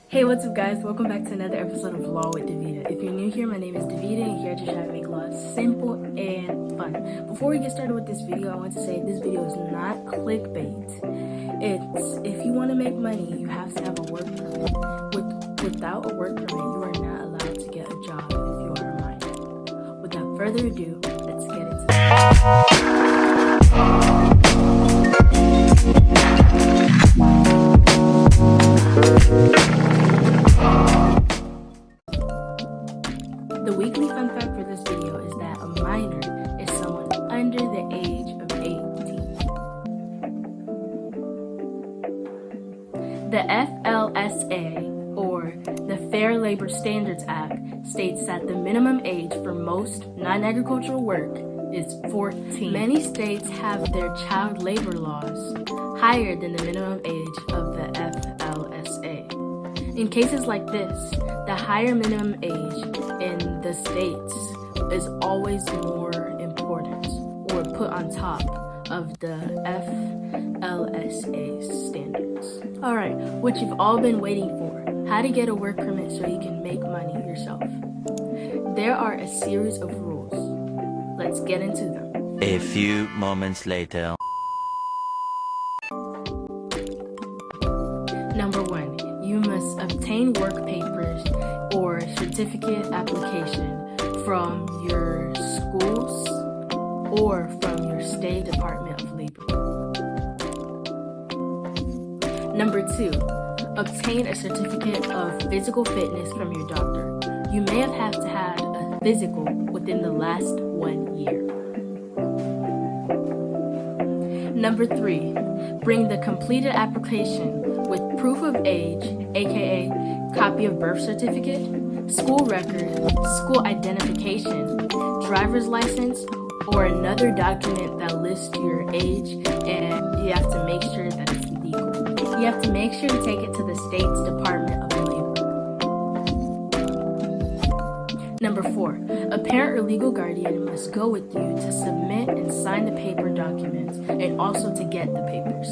Hey, what's up guys? Welcome back to another episode of Law with Davida. If you're new here, my name is Davida and here to try to make law simple and fun. Before we get started with this video, I want to say this video is not clickbait. If you want to make money, you have to have a work permit. Without a work permit, you are not allowed to get a job if you are a minor. Without further ado, let's get into it. The weekly fun fact for this video is that a minor is someone under the age of 18. The FLSA, or the Fair Labor Standards Act, states that the minimum age for most non-agricultural work is 14. Many states have their child labor laws higher than the minimum age of the FLSA. In cases like this, the higher minimum age in the states is always more important or put on top of the FLSA standards. Alright, what you've all been waiting for, how to get a work permit so you can make money yourself. There are a series of rules. Let's get into them. A few moments later. Number 1. You must obtain work papers or certificate application from your schools or from your State Department of Labor. Number 2. Obtain a certificate of physical fitness from your doctor. You may have to have a physical within the last 1 year. Number 3. Bring the completed application with proof of age, aka copy of birth certificate, school record, school identification, driver's license, or another document that lists your age, and you have to make sure that it's legal. You have to make sure to take it to the state's Department of Labor. Number 4, a parent or legal guardian must go with you to submit and sign the paper documents and also to get the papers.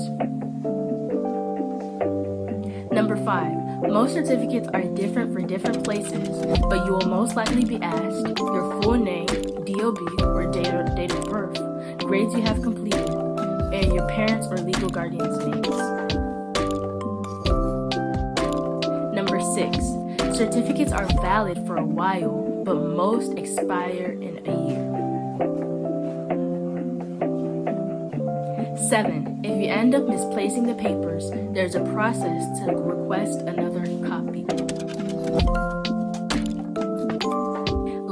Number 5, most certificates are different for different places, but you will most likely be asked your full name, DOB, or date of birth, grades you have completed, and your parents' or legal guardian's names. Number 6, certificates are valid for a while, but most expire in a year. 7, if you end up misplacing the papers, there's a process to request another copy.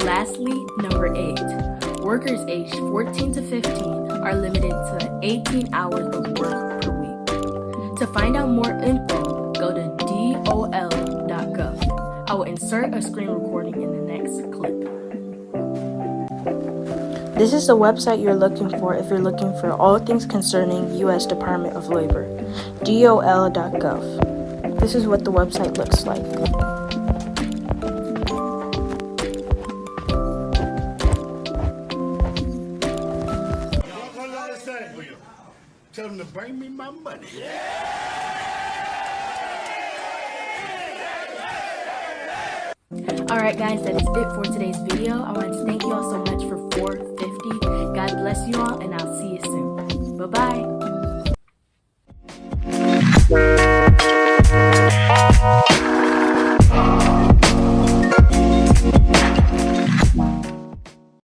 Lastly, number 8, workers aged 14 to 15 are limited to 18 hours of work per week. To find out more info, go to dol.gov. I will insert a screen recording in the next clip. This is the website you're looking for if you're looking for all things concerning U.S. Department of Labor, dol.gov. This is what the website looks like. Tell them to bring me my money. Alright guys, that is it for today's video. I want to thank you all so much for 450. God bless you all, and I'll see you soon. Bye-bye.